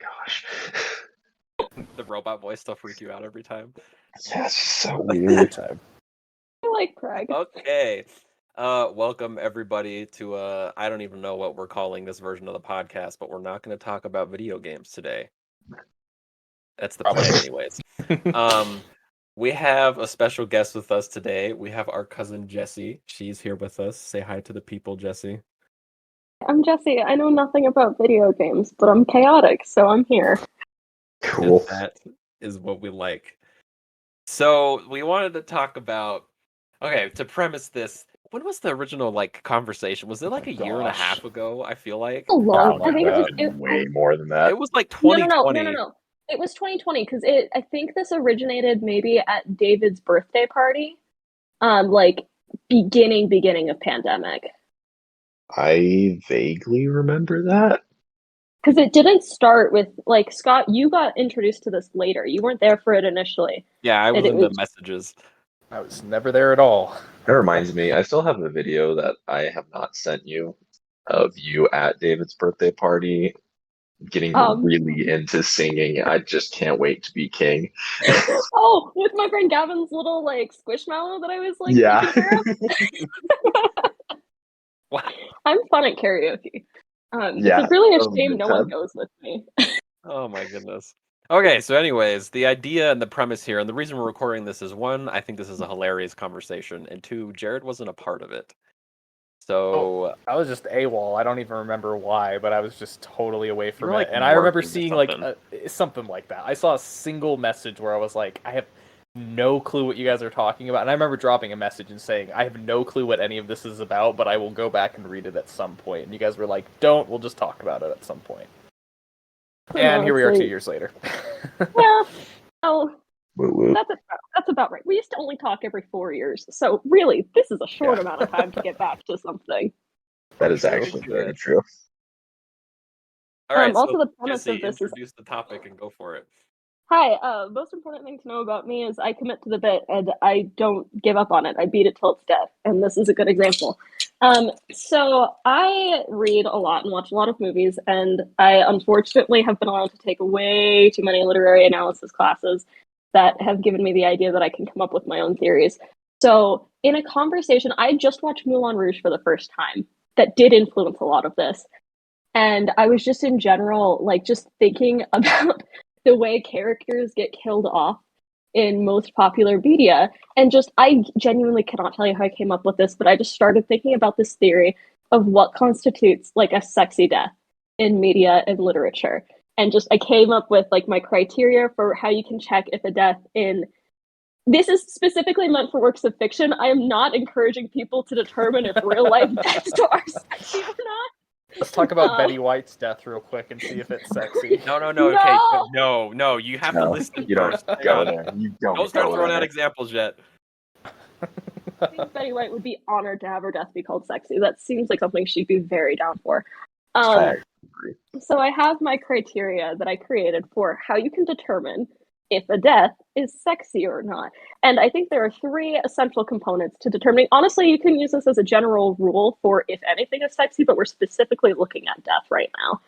gosh. The robot voice still freak you out every time? Yeah, it's just so Every weird. time. I like Craig. Okay. Welcome everybody to I don't even know what we're calling this version of the podcast, but we're not going to talk about video games today. That's the plan anyways. We have a special guest with us today. We have our cousin Jessie. She's here with us. Say hi to the people, Jessie. I'm Jessie. I know nothing about video games, but I'm chaotic, so I'm here. Cool. And that is what we like. So we wanted to talk about, okay, to premise this, when was the original conversation? Was it like a year and a half ago? I feel like A long. Yeah, I think like Way more than that. it was like 2020. No. It was 2020 because I think this originated maybe at David's birthday party, beginning of pandemic. I vaguely remember that. Because it didn't start with Scott. You got introduced to this later. You weren't there for it initially. Yeah, I was It in the was- messages. I was never there at all. That reminds me, I still have a video that I have not sent you of you at David's birthday party getting really into singing. I just can't wait to be king. Oh, with my friend Gavin's little squishmallow that I was Yeah. taking care of. Wow. I'm fun at karaoke. Yeah, it's really a that was a shame good no one time. goes with me. Oh my goodness. Okay, so anyways, the idea and the premise here, and the reason we're recording this is one, I think this is a hilarious conversation, and two, Jared wasn't a part of it. So I was just AWOL. I don't even remember why, but I was just totally away from were, it. And I remember working or seeing something. something like that. I saw a single message where I was like, I have no clue what you guys are talking about. And I remember dropping a message and saying, I have no clue what any of this is about, but I will go back and read it at some point. And you guys were like, don't, we'll just talk about it at some point. And here we are 2 years later. Yeah. Oh, Woo woo. that's about right. We used to only talk every 4 years, so really, this is a short amount of time to get back to something. That is True. actually very true. all right, also so the premise Jesse, of this is introduce the topic and go for it. hi. Most important thing to know about me is I commit to the bit and I don't give up on it. I beat it till it's dead, and this is a good example. So I read a lot and watch a lot of movies, and I unfortunately have been allowed to take way too many literary analysis classes that have given me the idea that I can come up with my own theories. So in a conversation, I just watched Moulin Rouge for the first time. That did influence a lot of this. And I was just in general, just thinking about the way characters get killed off in most popular media. And I genuinely cannot tell you how I came up with this, but I just started thinking about this theory of what constitutes a sexy death in media and literature. And I came up with my criteria for how you can check if a death this is specifically meant for works of fiction. I am not encouraging people to determine if real life deaths are sexy or not. Let's talk about Betty White's death real quick and see if it's sexy. No, okay, no, you have to listen You don't first. go there. You Don't start go throwing there. out examples yet. I think Betty White would be honored to have her death be called sexy. That seems like something she'd be very down for. I agree. So I have my criteria that I created for how you can determine if a death is sexy or not. And I think there are 3 essential components to determining. Honestly, you can use this as a general rule for if anything is sexy, but we're specifically looking at death right now.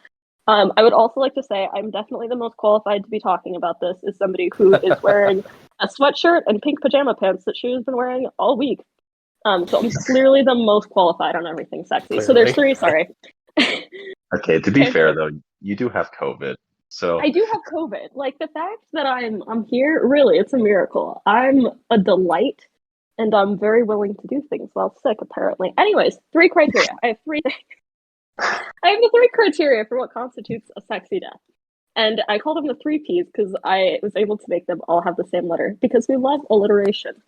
I would also like to say I'm definitely the most qualified to be talking about this as somebody who is wearing a sweatshirt and pink pajama pants that she has been wearing all week. So I'm clearly the most qualified on everything sexy. Clearly. So there's 3, sorry. Okay, to be fair though, you do have COVID. So I do have COVID. The fact that I'm here, really, it's a miracle. I'm a delight, and I'm very willing to do things while sick, apparently. Anyways, 3 criteria. I have 3 things. I have the 3 criteria for what constitutes a sexy death. And I call them the 3 Ps because I was able to make them all have the same letter because we love alliteration.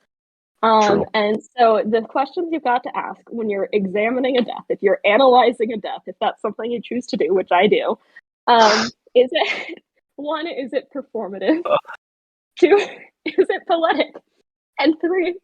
True. And so the questions you've got to ask when you're examining a death, if you're analyzing a death, if that's something you choose to do, which I do, is it 1, is it performative? 2, is it poetic? And 3,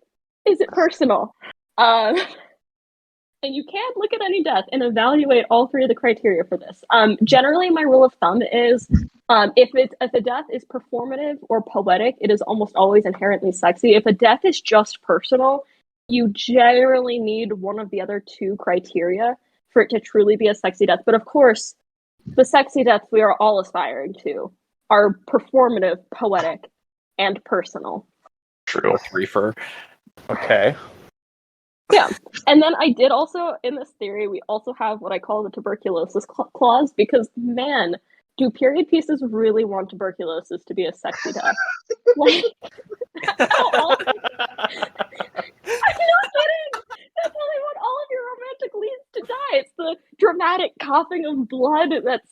is it personal? And you can look at any death and evaluate all 3 of the criteria for this. Generally, my rule of thumb is if a death is performative or poetic, it is almost always inherently sexy. If a death is just personal, you generally need one of the other 2 criteria for it to truly be a sexy death. But of course, the sexy deaths we are all aspiring to are performative, poetic, and personal. True. Reefer. Okay. Yeah. And then I did also, in this theory, we also have what I call the tuberculosis clause, because, man, do period pieces really want tuberculosis to be a sexy death? Like, I'm not kidding. That's how they want all of your romantic leads to die. It's the dramatic coughing of blood that's,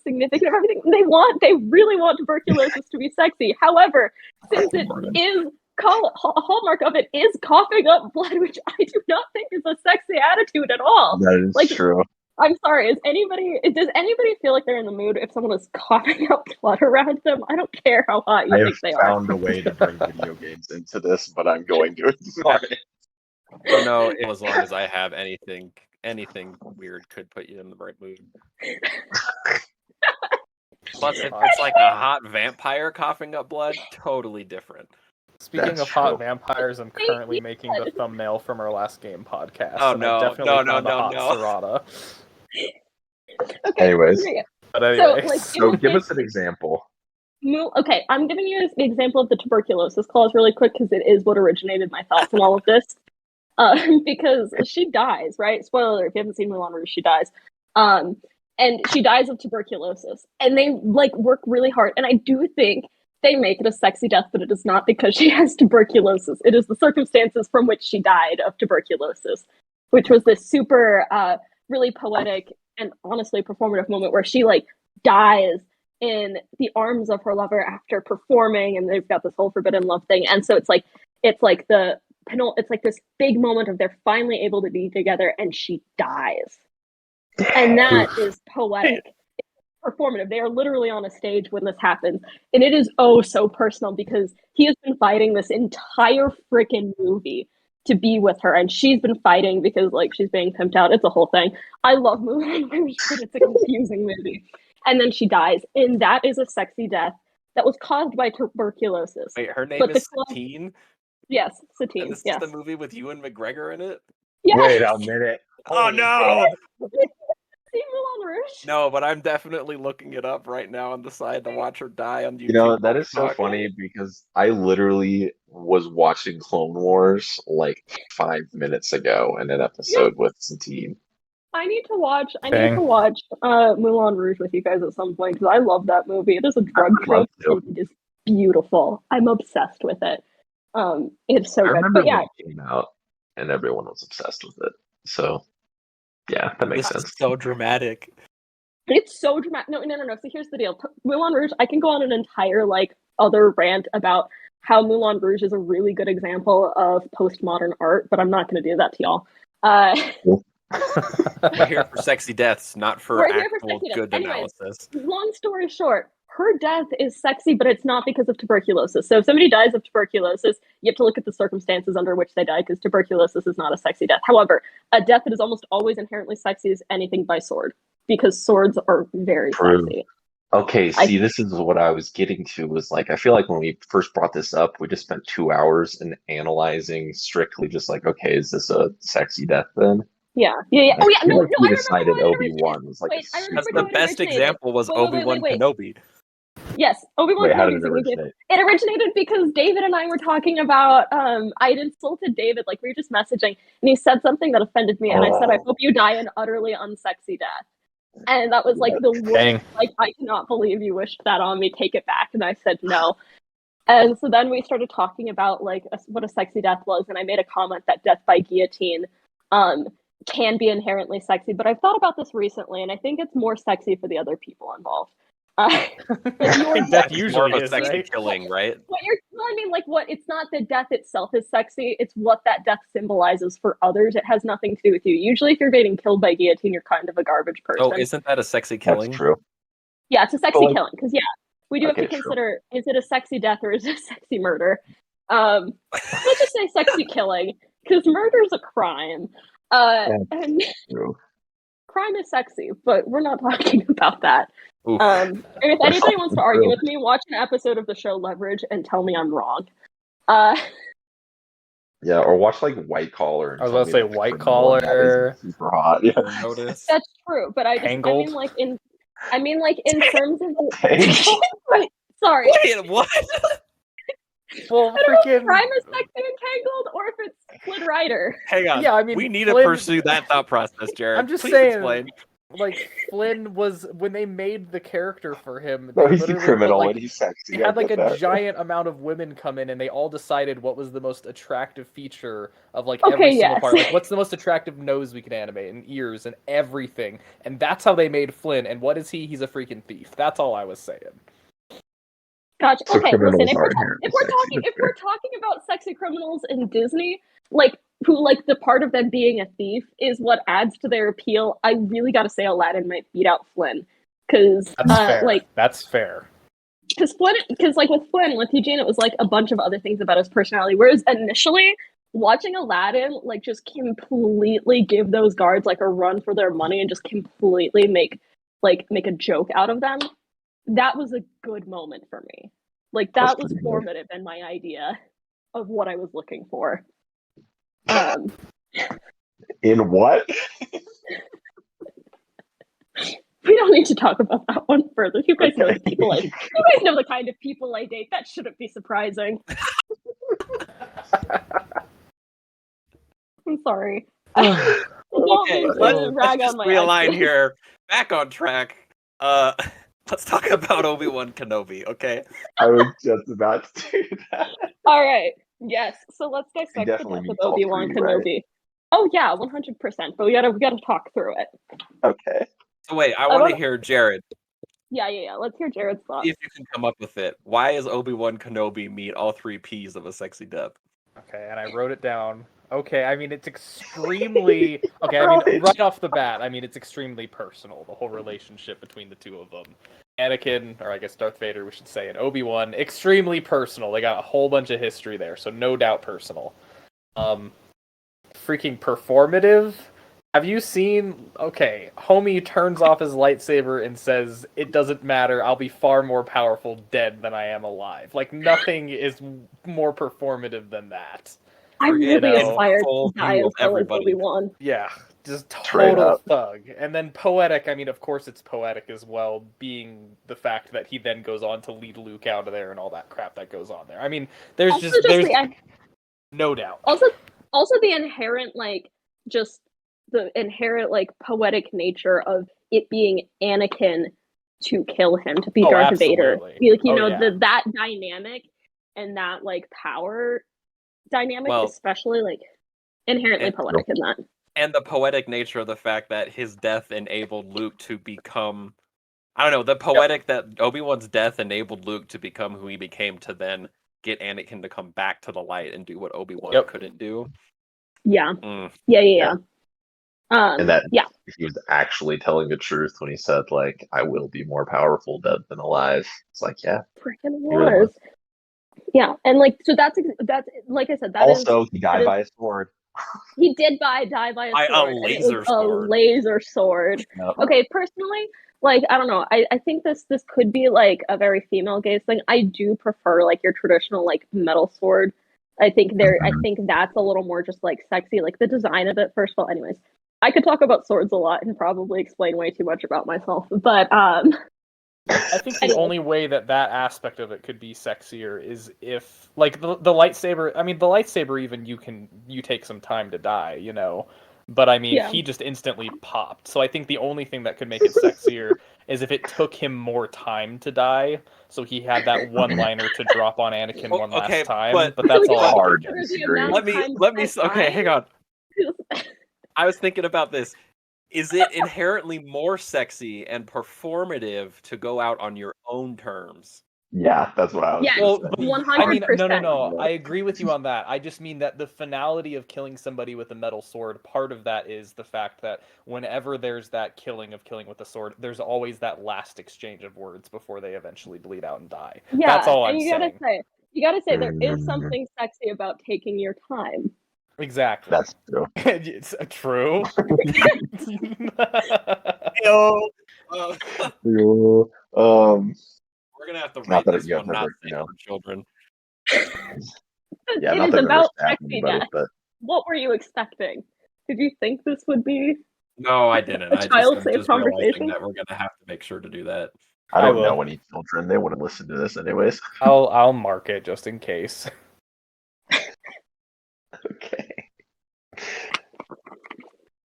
significant of everything. They really want tuberculosis to be sexy. However, since it is a hallmark of it is coughing up blood, which I do not think is a sexy attitude at all. That is true. I'm sorry. Does anybody feel like they're in the mood if someone is coughing up blood around them? I don't care how hot you think they are. I have found a way to bring video games into this, but I'm going to ignore it. Oh no, as long as I have anything weird could put you in the right mood. Plus, if it's like a hot vampire coughing up blood, totally different. Speaking That's of hot true. vampires, I'm currently making the thumbnail from our last game podcast. Oh, and no, I definitely no, found no, a hot no. Serrata. Okay. Anyways. here you go. But anyways, So give us an example. Okay, I'm giving you the example of the tuberculosis clause really quick because it is what originated my thoughts in all of this. Because she dies, right? Spoiler alert, if you haven't seen Moulin Rouge, she dies. And she dies of tuberculosis. And they work really hard. And I do think they make it a sexy death, but it is not because she has tuberculosis. It is the circumstances from which she died of tuberculosis, which was this super, really poetic and honestly performative moment where she dies in the arms of her lover after performing, and they've got this whole forbidden love thing. And so it's like this big moment of they're finally able to be together, and she dies. And that is poetic. It's performative. They are literally on a stage when this happens. And it is so personal because he has been fighting this entire freaking movie to be with her. And she's been fighting because she's being pimped out. It's a whole thing. I love Moulin Rouge, but it's a confusing movie. And then she dies. And that is a sexy death that was caused by tuberculosis. Wait, her name is Satine? Yes, Satine. And this is the movie with Ewan McGregor in it? Yes. Wait a minute. Oh no! See Moulin Rouge? No, but I'm definitely looking it up right now on the side to watch her die on YouTube. That is so funny because I literally was watching Clone Wars 5 minutes ago in an episode with Satine. I need to watch Moulin Rouge with you guys at some point because I love that movie. It is a drug trope and it is beautiful. I'm obsessed with it. It's so I good. remember But yeah, when it came out and everyone was obsessed with it. So yeah, that makes sense. This is so dramatic. it's so dramatic. No. So here's the deal. Moulin Rouge, I can go on an entire other rant about how Moulin Rouge is a really good example of postmodern art, but I'm not going to do that to y'all. We're here for sexy deaths, not for actual good analysis. Long story short, her death is sexy, but it's not because of tuberculosis. So if somebody dies of tuberculosis, you have to look at the circumstances under which they die, because tuberculosis is not a sexy death. However, a death that is almost always inherently sexy is anything by sword, because swords are very sexy. Okay, see, this is what I was getting to, was I feel like when we first brought this up, we just spent 2 hours in analyzing strictly just okay, is this a sexy death then? Yeah. Oh yeah. No, we decided Obi-Wan was the best example was Obi-Wan Kenobi. Yes, Obi-Wan Kenobi. How did it originate? originate? It originated because David and I were talking about. I'd insulted David, we were just messaging, and he said something that offended me, and I said, "I hope you die an utterly unsexy death." And that was the worst. Dang. I cannot believe you wished that on me. Take it back. And I said no. And so then we started talking about what a sexy death was, and I made a comment that death by guillotine can be inherently sexy. But I've thought about this recently, and I think it's more sexy for the other people involved. That usually more of a is sexy killing, right? It's not that death itself is sexy, it's what that death symbolizes for others. It has nothing to do with you. Usually if you're getting killed by guillotine, you're kind of a garbage person. Oh, isn't that a sexy killing? That's true. Yeah, it's a sexy killing, because we do have to consider, true. Is it a sexy death or is it a sexy murder? Let's just say sexy killing, because murder is a crime. And true. crime is sexy, but we're not talking about that. And if anybody wants to argue with me, watch an episode of the show Leverage and tell me I'm wrong. Yeah, or watch White Collar. I was about to say White Collar. Super hot. Yeah. Notice. That's true, but I mean I mean, like, in terms of Tangled? Wait, sorry. Wait, what? Well, I don't know if freaking Prime is sexy entangled or if it's Flynn Rider. Hang on. yeah. I mean, we need Flynn, to pursue that thought process, Jared. I'm just Please saying, explain. like Flynn was when they made the character for him. No, They he's a literally criminal put, like, and he's sexy. they I had like get a that. giant amount of women come in, and they all decided what was the most attractive feature of like Okay, every single yes. part. Like, what's the most attractive nose we can animate, and ears, and everything. And that's how they made Flynn. And what is he? He's a freaking thief. That's all I was saying. Gotcha. So Okay, criminals listen. If we're, are inherently if we're sexy, talking, that's if we're talking about sexy criminals in Disney, like who, like the part of them being a thief is what adds to their appeal. I really got to say, Aladdin might beat out Flynn, because That's fair. like, That's fair. because Flynn, because like with Flynn, with Eugene, it was like a bunch of other things about his personality. Whereas initially, watching Aladdin like just completely give those guards like a run for their money and just completely make a joke out of them, that was a good moment for me. Like that was formative in my idea of what I was looking for. In what? We don't need to talk about that one further. You guys know the Okay. people. You guys know the kind of people I date. That shouldn't be surprising. I'm sorry. Okay, let's rag just on my realign ex. here. Back on track. Let's talk about Obi-Wan Kenobi, okay? I was just about to do that. All right. Yes. So let's dissect the definitely death of meets all Obi-Wan three, right? Kenobi. Oh yeah, 100%. But we gotta talk through it. Okay. So wait, I want to hear Jared. Yeah. Let's hear Jared's thoughts. See if you can come up with it. Why is Obi-Wan Kenobi meet all three P's of a sexy death? Okay, and I wrote it down. Okay, I mean, it's extremely... Okay, I mean, right off the bat, I mean, it's extremely personal, the whole relationship between the two of them. Anakin, or I guess Darth Vader, we should say, and Obi-Wan, extremely personal. They got a whole bunch of history there, so no doubt personal. Freaking performative? Have you seen... Okay, homie turns off his lightsaber and says, "It doesn't matter, I'll be far more powerful dead than I am alive." Like, nothing is more performative than that. I'm really know, inspired full to die view as of well as everybody. Obi-Wan. Yeah, just Straight total up. thug. And then poetic, I mean, of course it's poetic as well, being the fact that he then goes on to lead Luke out of there and all that crap that goes on there. I mean, there's Also, there's no doubt. Also the inherent like poetic nature of it being Anakin to kill him, to be Oh, Darth Vader. absolutely. Like, you Oh, know, yeah. that dynamic and that like power dynamic, Well, especially like inherently and- poetic in that. And the poetic nature of the fact that his death enabled Luke to become... I don't know, the poetic that Obi-Wan's death enabled Luke to become who he became, to then get Anakin to come back to the light and do what Obi-Wan couldn't do. Yeah. Mm. Yeah. And that yeah. he was actually telling the truth when he said, like, "I will be more powerful dead than alive." It's like, yeah. Freaking He really was. Yeah, and like so that's like I said, that is Also, he died by a sword. he did die by a By a sword. And it was laser sword. A laser sword. Yep. Okay, personally, like I don't know, I think this could be like a very female gaze thing. I do prefer like your traditional like metal sword. I think that's a little more just like sexy, like the design of it. First of all, anyways, I could talk about swords a lot and probably explain way too much about myself, but I think the only way that aspect of it could be sexier is if, like, the lightsaber. I mean, the lightsaber, even you take some time to die, you know. But I mean, he just instantly popped. So I think the only thing that could make it sexier is if it took him more time to die. So he had that one-liner to drop on Anakin one last time. But that's all. Hard to disagree. Let me. Okay, hang on. I was thinking about this. Is it inherently more sexy and performative to go out on your own terms? Yeah, that's what I was. Yeah, gonna say. 100%. I mean, no. I agree with you on that. I just mean that the finality of killing somebody with a metal sword, part of that is the fact that whenever there's that killing with a sword, there's always that last exchange of words before they eventually bleed out and die. Yeah, that's all I'm saying. You gotta say there is Mhm. something sexy about taking your time. Exactly. That's true. It's true. We're gonna have to Not rate that this you one have not never, safe for children. Yeah, It not is that I've ever about stabbed anybody, sexiness. but What were you expecting? Did you think this would be No, I didn't. A I'm child-safe just realizing conversation? that we're gonna have to make sure to do that. I I don't will. know any children. They wouldn't listen to this anyways. I'll mark it just in case. Okay.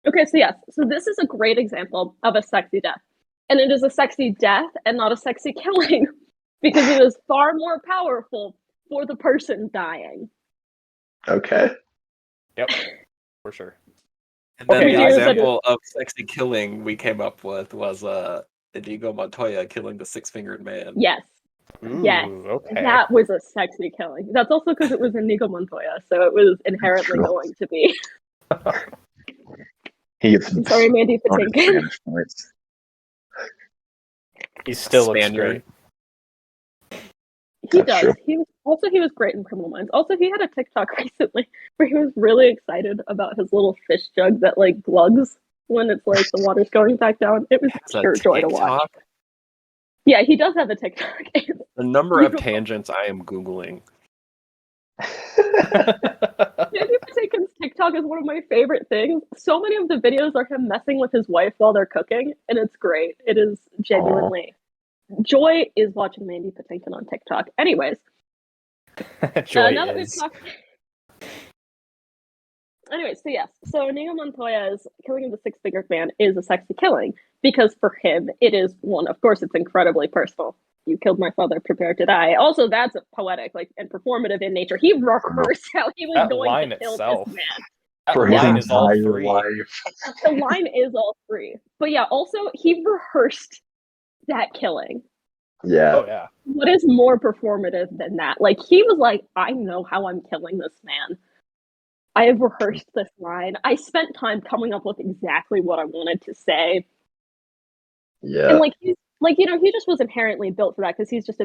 Okay, so yes, so this is a great example of a sexy death. And it is a sexy death and not a sexy killing because it is far more powerful for the person dying. Okay. Yep, for sure. And then Okay, the guys. example of sexy killing we came up with was Inigo Montoya killing the six-fingered man. Yes, Ooh, yes, okay. that was a sexy killing. That's also because it was Inigo Montoya, so it was inherently True. going to be. He gets I'm sorry, Mandy bonus Patinkin. Spanish points. He still looks Spaniard. great. He That's does. true. He was great in Criminal Minds. Also, he had a TikTok recently where he was really excited about his little fish jug that like glugs when it's like the water's going back down. It was Has a pure joy to watch. TikTok? Yeah, he does have a TikTok. The number of tangents I am Googling. Mandy Patinkin's TikTok is one of my favorite things. So many of the videos are him messing with his wife while they're cooking, and it's great. It is genuinely joy is watching Mandy Patinkin on TikTok. Anyways, Joy now that we've is. talked. Anyway, so yes, so Inigo Montoya's killing of the six-fingered man is a sexy killing because for him it is one. Of course, it's incredibly personal. You killed my father, prepare to die. Also, that's poetic, like and performative in nature. He rehearsed how he was That going line to kill itself. this man. That For his line is all entire three. life. The line is all three, but yeah, also he rehearsed that killing. Yeah. Oh yeah. What is more performative than that? Like he was like, I know how I'm killing this man. I have rehearsed this line. I spent time coming up with exactly what I wanted to say. Yeah. And he just was inherently built for that because he's just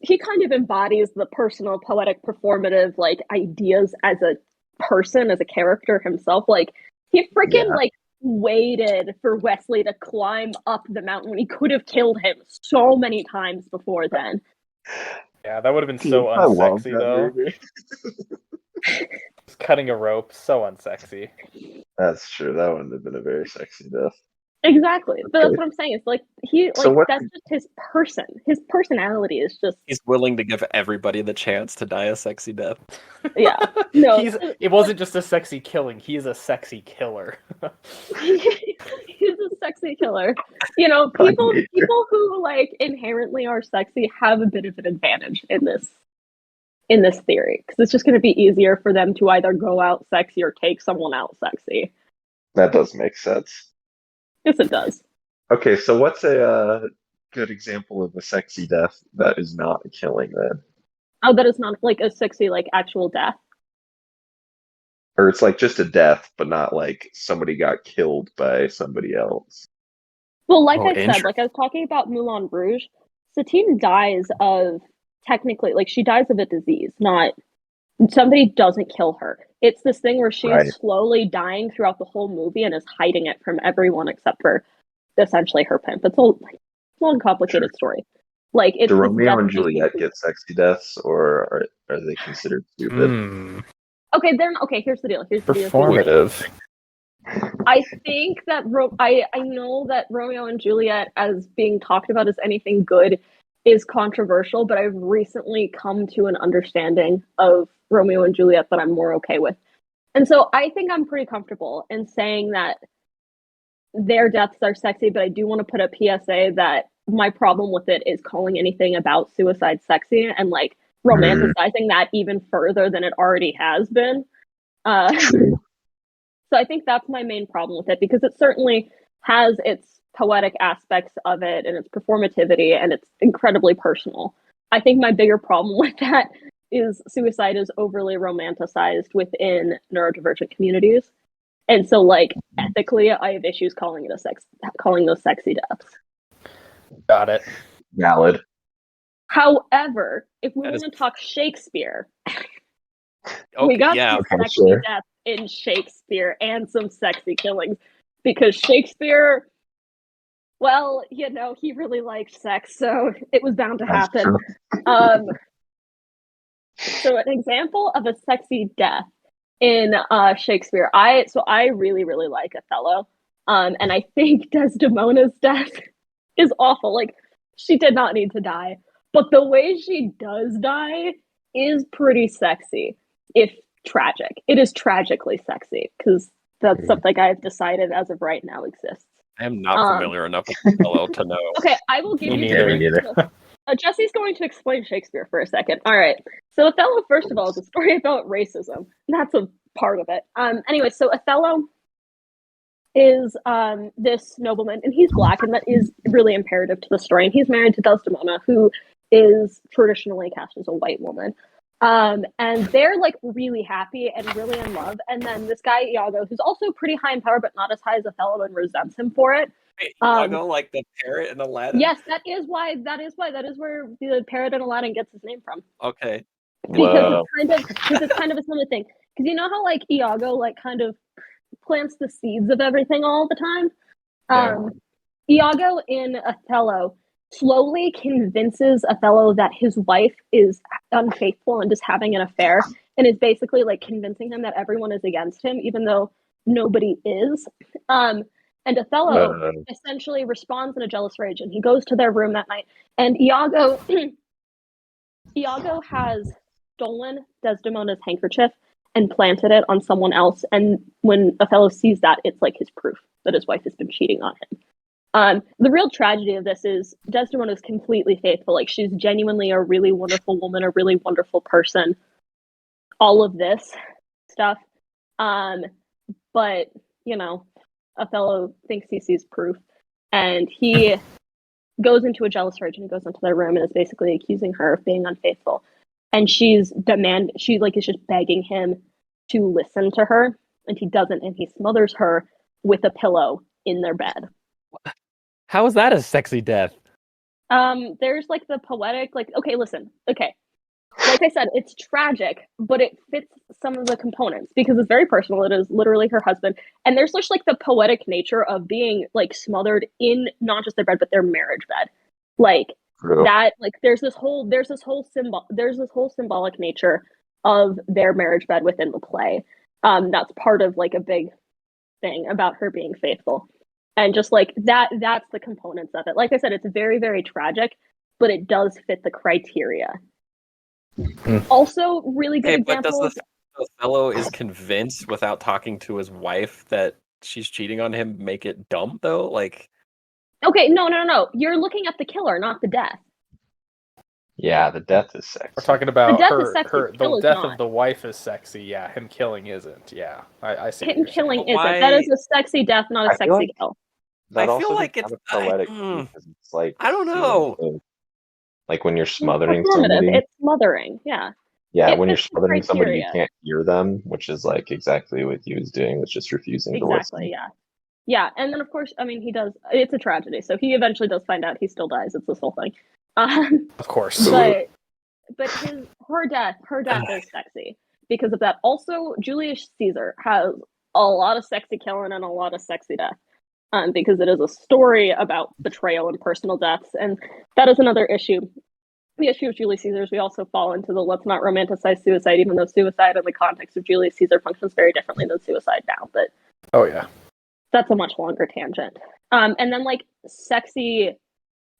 he kind of embodies the personal, poetic, performative like ideas as a person, as a character himself. Like he freaking like waited for Wesley to climb up the mountain when he could have killed him so many times before then. Yeah, that would have been so I love unsexy that though. movie. Just cutting a rope, so unsexy. That's true. That wouldn't have been a very sexy death. Exactly. But that's Okay. what I'm saying. It's like that's just his person. His personality is just He's willing to give everybody the chance to die a sexy death. yeah. No. It wasn't just a sexy killing, he's a sexy killer. He's a sexy killer. You know, people who like inherently are sexy have a bit of an advantage in this theory because it's just going to be easier for them to either go out sexy or take someone out sexy. That does make sense. Yes, it does. Okay, so what's a good example of a sexy death that is not a killing then? Oh, that is not like a sexy like actual death. Or it's like just a death, but not like somebody got killed by somebody else. Well, like Oh, I said, like I was talking about Moulin Rouge, Satine dies of technically like she dies of a disease, not somebody doesn't kill her. It's this thing where she's Right. slowly dying throughout the whole movie and is hiding it from everyone except for essentially her pimp. It's a long, complicated story. Like it's Do this Romeo death and she Juliet sees- get sexy deaths, or are they considered stupid? Okay, then here's the deal. Performative. I think that I know that Romeo and Juliet as being talked about as anything good is controversial, but I've recently come to an understanding of Romeo and Juliet that I'm more okay with. And so I think I'm pretty comfortable in saying that their deaths are sexy, but I do want to put a PSA that my problem with it is calling anything about suicide sexy and like romanticizing that even further than it already has been. True. So I think that's my main problem with it because it certainly has its poetic aspects of it and its performativity and it's incredibly personal. I think my bigger problem with that is suicide is overly romanticized within neurodivergent communities. And so like ethically I have issues calling those sexy deaths. Got it. Valid. However, if we That want is- to talk Shakespeare, Okay, we got yeah. some sexy sure. deaths in Shakespeare and some sexy killings because Shakespeare, well, you know, he really liked sex, so it was bound to That's happen. true. So an example of a sexy death in Shakespeare. I really, really like Othello. And I think Desdemona's death is awful. Like, she did not need to die. But the way she does die is pretty sexy, if tragic. It is tragically sexy, because that's something I've decided as of right now exists. I am not familiar enough with Othello to know. Okay, I will give Me you neither. Me neither. Jesse's going to explain Shakespeare for a second. All right. So Othello, first of all, is a story about racism. That's a part of it. Anyway, so Othello is this nobleman, and he's black, and that is really imperative to the story. And he's married to Desdemona, who is traditionally cast as a white woman. And they're like really happy and really in love. And then this guy Iago, who's also pretty high in power, but not as high as Othello, and resents him for it. Wait, Iago, like the parrot in Aladdin? Yes, that is where the parrot in Aladdin gets his name from. Okay. Because it's kind of a similar thing. Because you know how like Iago like kind of plants the seeds of everything all the time? Iago in Othello slowly convinces Othello that his wife is unfaithful and just having an affair, and is basically like convincing him that everyone is against him, even though nobody is. And Othello essentially responds in a jealous rage, and he goes to their room that night. And Iago has stolen Desdemona's handkerchief and planted it on someone else. And when Othello sees that, it's like his proof that his wife has been cheating on him. The real tragedy of this is Desdemona is completely faithful. Like, she's genuinely a really wonderful woman, a really wonderful person. All of this stuff. But, you know, Othello thinks he sees proof, and he goes into a jealous rage, and he goes into their room and is basically accusing her of being unfaithful. And she is just begging him to listen to her, and he doesn't, and he smothers her with a pillow in their bed. How is that a sexy death? There's like the poetic, like, okay, listen, okay. Like I said, it's tragic, but it fits some of the components because it's very personal. It is literally her husband. And there's just like the poetic nature of being like smothered in not just their bed, but their marriage bed. Like that, like there's this whole symbolic nature of their marriage bed within the play. That's part of like a big thing about her being faithful. And just like that's the components of it. Like I said, it's very, very tragic, but it does fit the criteria. Also, really good examples. But does the fellow is convinced without talking to his wife that she's cheating on him make it dumb though? Like, okay, no. You're looking at the killer, not the death. Yeah, the death is sexy. We're talking about the death is sexy. the death of the wife is sexy. Yeah, him killing isn't. Yeah, I see. Him killing isn't. That is a sexy death, not a sexy kill. That I feel like it's it's poetic because it's like I don't know. Like when you're smothering It's somebody. It's smothering, yeah. Yeah, It when you're fits the smothering somebody, you criteria. can't hear them, which is like exactly what he was doing, was just refusing to listen. Exactly, yeah. Yeah, and then of course, I mean, he does. It's a tragedy, so he eventually does find out. He still dies. It's this whole thing. Of course. But her death is sexy because of that. Also, Julius Caesar has a lot of sexy killing and a lot of sexy death. Because it is a story about betrayal and personal deaths, and that is another issue. The issue of Julius Caesar is we also fall into the let's not romanticize suicide, even though suicide in the context of Julius Caesar functions very differently than suicide now. But oh yeah, that's a much longer tangent. And then like sexy,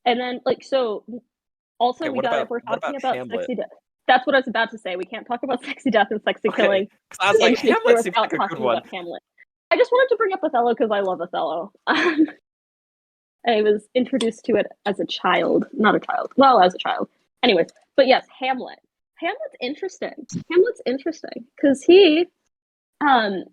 and then like so. Also, Okay, if we're talking about Hamlet? sexy death. That's what I was about to say. We can't talk about sexy death and sexy killing. I was like, Hamlet seems without like a good talking one. about Hamlet. I just wanted to bring up Othello because I love Othello. I was introduced to it as a child. Not a child. Well, as a child. Anyways, but yes, Hamlet. Hamlet's interesting because he has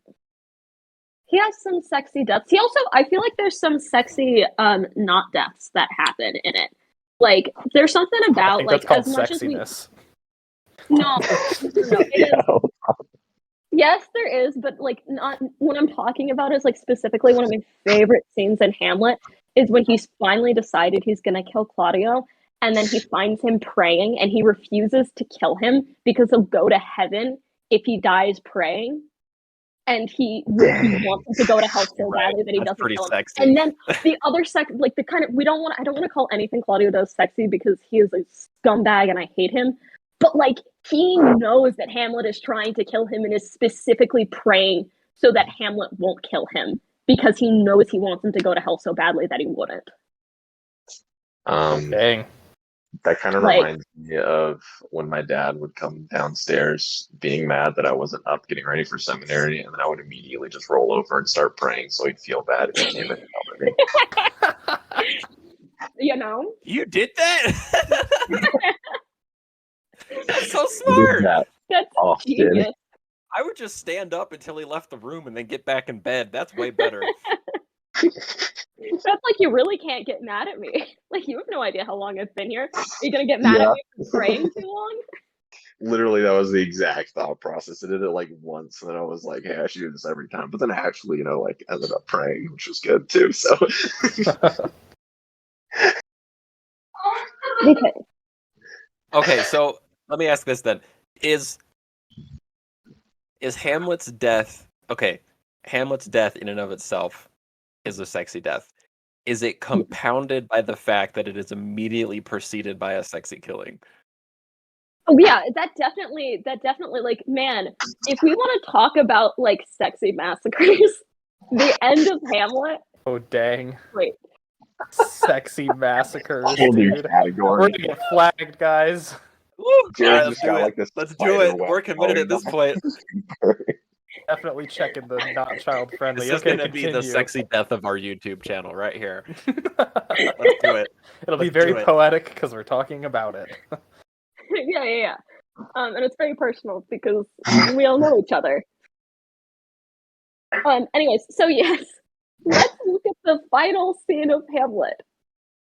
some sexy deaths. He also, I feel like there's some sexy not deaths that happen in it. Like there's something about like that's called as much sexiness. as we no, it is. Yes, there is, but like not what I'm talking about is like specifically one of my favorite scenes in Hamlet is when he's finally decided he's gonna kill Claudio, and then he finds him praying and he refuses to kill him because he'll go to heaven if he dies praying. And he wants him to go to hell so badly that he doesn't kill him. Sexy. And then the other like the kind of I don't want to call anything Claudio does sexy because he is a scumbag and I hate him. But like he knows that Hamlet is trying to kill him and is specifically praying so that Hamlet won't kill him because he knows he wants him to go to hell so badly that he wouldn't. Dang. That kind of Like- reminds me of when my dad would come downstairs being mad that I wasn't up getting ready for seminary, and then I would immediately just roll over and start praying so he'd feel bad if he came in and yelled at me. You know? You did that? That's so I did smart. that That's often. genius. I would just stand up until he left the room and then get back in bed. That's way better. That's like you really can't get mad at me. Like you have no idea how long I've been here. Are you gonna get mad at me for praying too long? Literally, that was the exact thought process. I did it like once, and then I was like, "Hey, I should do this every time." But then I actually, like ended up praying, which was good too. So, Okay. Okay, so let me ask this then: Is Hamlet's death okay? Hamlet's death in and of itself is a sexy death. Is it compounded by the fact that it is immediately preceded by a sexy killing? Oh yeah, that definitely like man, if we want to talk about like sexy massacres, the end of Hamlet. Oh dang. Wait. Sexy massacres, whole new dude. We're category. gonna get flagged, guys. Woo! Jared Alright, just got like this. Let's do it. We're committed at this point. Definitely checking the not child friendly. This is Okay, gonna be the continue. sexy death of our YouTube channel right here. Let's do it. It'll be Let's very do it. poetic because we're talking about it. Yeah. And it's very personal because we all know each other. Anyways, so yes, let's look at the final scene of Hamlet,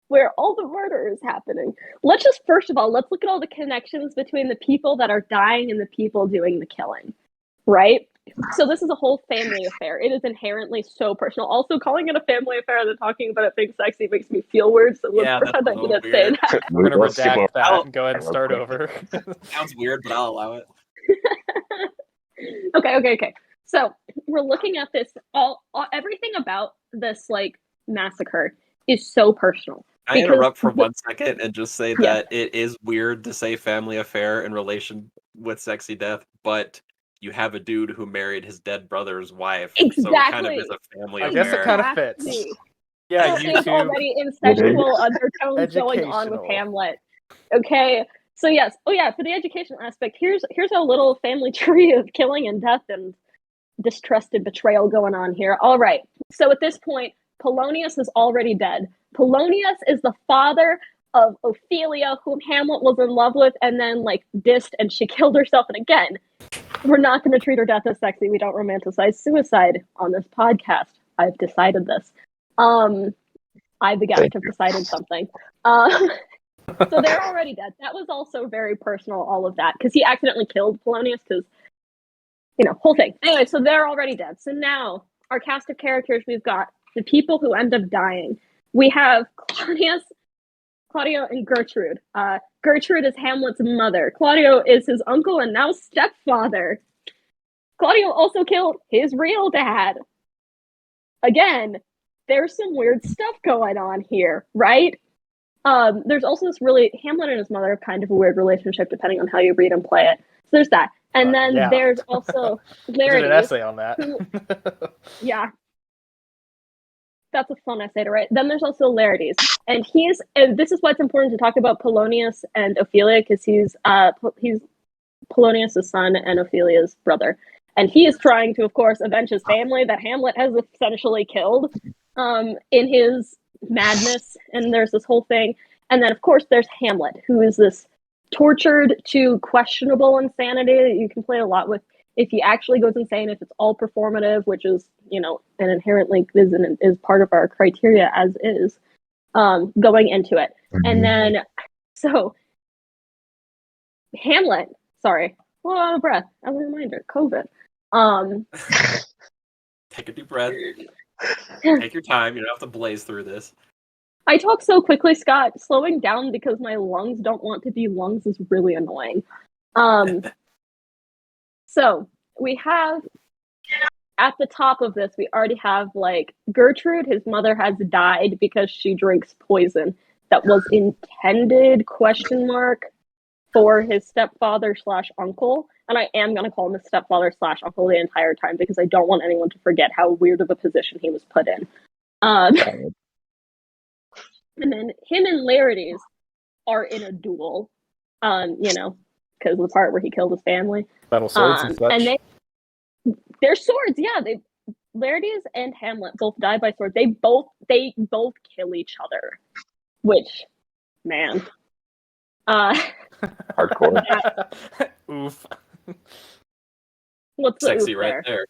where all the murder is happening. Let's just first of all, let's look at all the connections between the people that are dying and the people doing the killing, right? So this is a whole family affair. It is inherently so personal. Also, calling it a family affair and then talking about it being sexy makes me feel weird. So let's Yeah, that's pretend a I little didn't say weird. that. We're gonna Let's skip redact over that I'll- and go ahead and start over. Sounds weird, but I'll allow it. Okay. So we're looking at this. All everything about this like massacre is so personal. Can I Because interrupt for the- 1 second and just say Yeah. that it is weird to say family affair in relation with sexy death, but you have a dude who married his dead brother's wife, so it kind of Exactly. is a family I affair. guess it kind of fits. Exactly. Yeah, There's YouTube. already incestual undertones going on with Educational. Hamlet. Okay. So yes. Oh yeah, for the educational aspect, here's a little family tree of killing and death and distrust and betrayal going on here. All right. So at this point, Polonius is already dead. Polonius is the father of Ophelia, whom Hamlet was in love with and then like dissed and she killed herself. And again, we're not going to treat her death as sexy. We don't romanticize suicide on this podcast. I've decided this. I, the guest, Thank have you. decided something. So they're already dead. That was also very personal, all of that, because he accidentally killed Polonius, because, whole thing. Anyway, so they're already dead. So now, our cast of characters, we've got the people who end up dying. We have Claudio, and Gertrude. Gertrude is Hamlet's mother. Claudio is his uncle and now stepfather. Claudio also killed his real dad. Again, there's some weird stuff going on here, right? There's also this Hamlet and his mother have kind of a weird relationship depending on how you read and play it. So there's that. And then yeah. there's also I did Larity. an essay on that. Yeah. That's a fun essay to write. Then there's also Larides. And this is why it's important to talk about Polonius and Ophelia, because he's Polonius' son and Ophelia's brother. And he is trying to, of course, avenge his family that Hamlet has essentially killed in his madness. And there's this whole thing. And then, of course, there's Hamlet, who is this tortured to questionable insanity that you can play a lot with if he actually goes insane, if it's all performative, which is, and inherently is part of our criteria as is, going into it. And then, so, Hamlet, sorry, out of breath, as a reminder, COVID. Take a deep breath. Take your time. You don't have to blaze through this. I talk so quickly, Scott. Slowing down because my lungs don't want to be lungs is really annoying. So we have at the top of this, we already have like Gertrude. His mother has died because she drinks poison that was intended ? for his stepfather / uncle. And I am going to call him his stepfather / uncle the entire time because I don't want anyone to forget how weird of a position he was put in. And then him and Laertes are in a duel, because of the part where he killed his family. Battle swords and such. And they're swords, yeah. Laertes and Hamlet both die by sword. They both kill each other, which, man, Hardcore. Oof. What's the Sexy oof right there.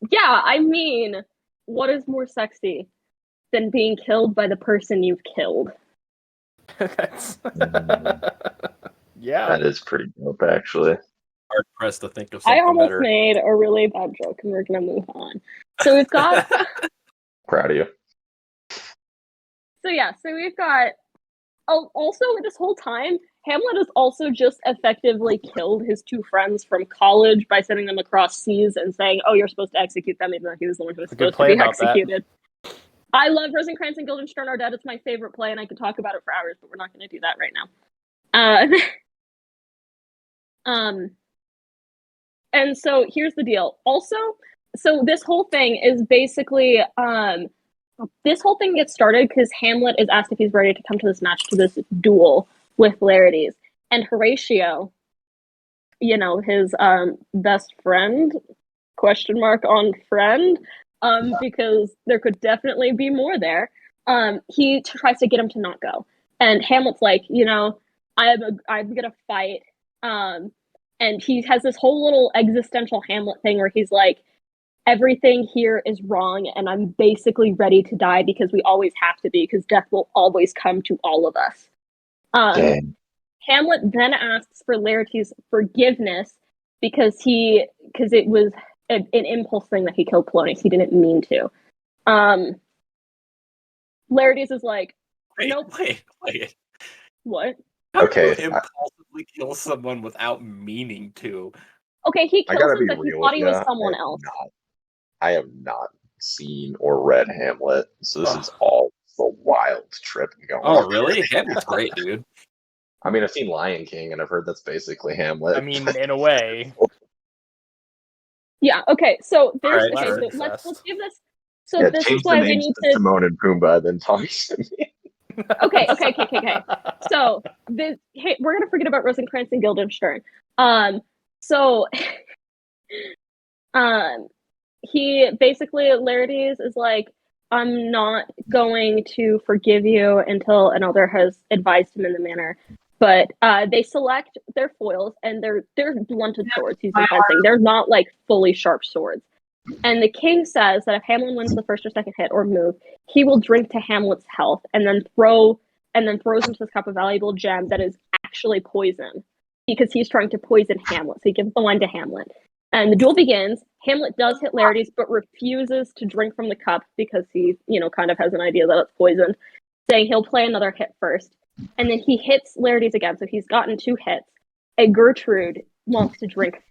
Yeah, I mean, what is more sexy than being killed by the person you've killed? Yeah. That is pretty dope, actually. Hard pressed to think of I something almost better. made a really bad joke, and we're gonna move on. So we've got. Proud of you. So we've got. Oh, also, this whole time, Hamlet has also just effectively killed his two friends from college by sending them across seas and saying, "Oh, you're supposed to execute them," even though he was the one who was A good supposed to play be about that. executed. I love Rosencrantz and Guildenstern are dead. It's my favorite play, and I could talk about it for hours, but we're not going to do that right now. And so here's the deal. Also, so this whole thing is basically, this whole thing gets started because Hamlet is asked if he's ready to come to this match, to this duel with Laertes. And Horatio, his best friend, on friend, because there could definitely be more there. He tries to get him to not go. And Hamlet's like, I'm gonna fight. And he has this whole little existential Hamlet thing where he's like, everything here is wrong, and I'm basically ready to die because we always have to be, because death will always come to all of us. Hamlet then asks for Laertes' forgiveness because it was an impulse thing that he killed Polonius. He didn't mean to. Laertes is like, nope. Wait. What? How Okay, do you impulsively kill someone without meaning to? Okay, he I kills gotta him, be but he real thought with he you. was someone else. I have not seen or read Hamlet, so this Ugh. is all a wild trip going Oh, on. really? Hamlet's great, dude. I mean, I've seen Lion King, and I've heard that's basically Hamlet. I mean, in a way. Yeah. Okay. So there's Alright, okay. sure. So let's give this. So Yeah, this change is the why we names need to to. Timon and Pumbaa, then talk to me. Okay. So we're gonna forget about Rosencrantz and Guildenstern. So he basically, Laertes is like, I'm not going to forgive you until an elder has advised him in the manner. But they select their foils, and they're blunted swords he's been fencing. They're not like fully sharp swords. And the king says that if Hamlet wins the first or second hit or move, he will drink to Hamlet's health and then throws into this cup a valuable gem that is actually poison, because he's trying to poison Hamlet. So he gives the wine to Hamlet. And the duel begins. Hamlet does hit Laertes, but refuses to drink from the cup because he, kind of has an idea that it's poisoned, saying he'll play another hit first. And then he hits Laertes again, so he's gotten 2 hits. And Gertrude wants to drink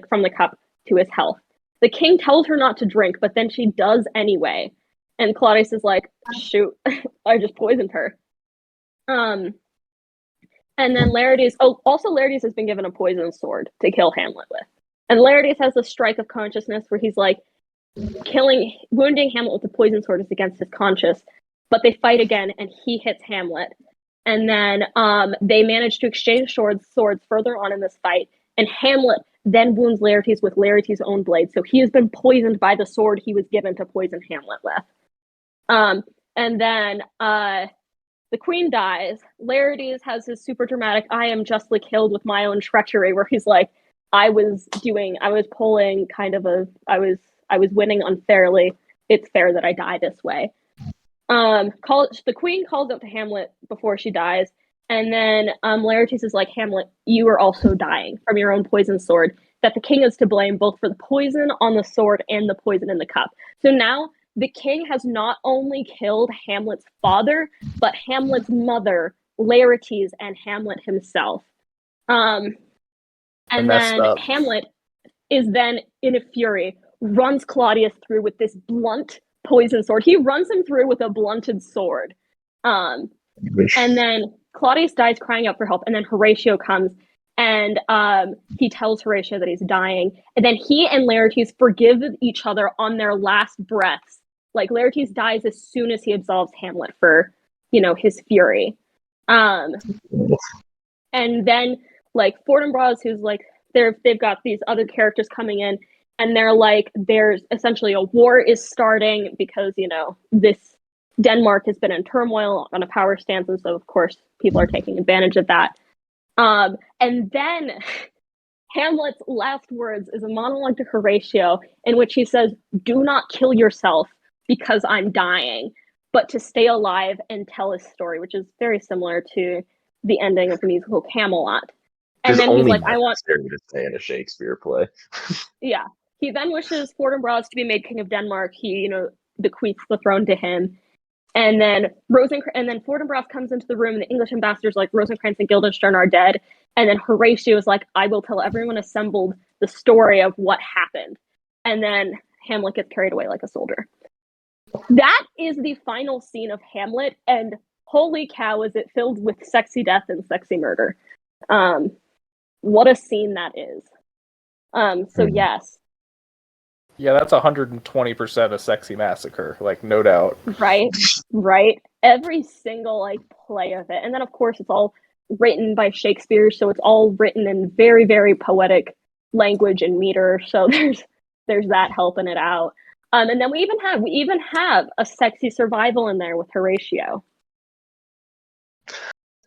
from the cup to his health. The king tells her not to drink, but then she does anyway. And Claudius is like, shoot, I just poisoned her. And then Laertes, Laertes has been given a poisoned sword to kill Hamlet with. And Laertes has a strike of consciousness where he's like, wounding Hamlet with a poisoned sword is against his conscience. But they fight again, and he hits Hamlet. And then they manage to exchange swords further on in this fight. And Hamlet then wounds Laertes with Laertes' own blade. So he has been poisoned by the sword he was given to poison Hamlet with. And then the queen dies. Laertes has his super dramatic, I am justly killed with my own treachery, where he's like, I was winning unfairly. It's fair that I die this way. The queen calls out to Hamlet before she dies, and then Laertes is like, Hamlet, you are also dying from your own poison sword, that the king is to blame both for the poison on the sword and the poison in the cup. So now the king has not only killed Hamlet's father, but Hamlet's mother, Laertes, and Hamlet himself. And then Hamlet is then in a fury, runs Claudius through with this blunt poison sword. He runs him through with a blunted sword. And then Claudius dies crying out for help, and then Horatio comes And he tells Horatio that he's dying. And then he and Laertes forgive each other on their last breaths. Like, Laertes dies as soon as he absolves Hamlet for, his fury. And then, like, Fortinbras, who's like, they've got these other characters coming in, and they're like, there's essentially a war is starting because, this Denmark has been in turmoil on a power stance, and so, of course, people are taking advantage of that. And then Hamlet's last words is a monologue to Horatio in which he says, "Do not kill yourself because I'm dying, but to stay alive and tell his story," which is very similar to the ending of the musical Camelot. And then he's like, "I want to say in a Shakespeare play." Yeah. He then wishes Fortinbras to be made king of Denmark. He, bequeaths the throne to him. And then Fortinbras comes into the room, and the English ambassador's like, Rosencrantz and Guildenstern are dead. And then Horatio is like, "I will tell everyone assembled the story of what happened." And then Hamlet gets carried away like a soldier. That is the final scene of Hamlet, and holy cow, is it filled with sexy death and sexy murder. What a scene that is. So yes. Yeah, that's 120% a sexy massacre, like, no doubt. Right. Every single, like, play of it. And then, of course, it's all written by Shakespeare, so it's all written in very, very poetic language and meter, so there's that helping it out. And then we even have a sexy survival in there with Horatio.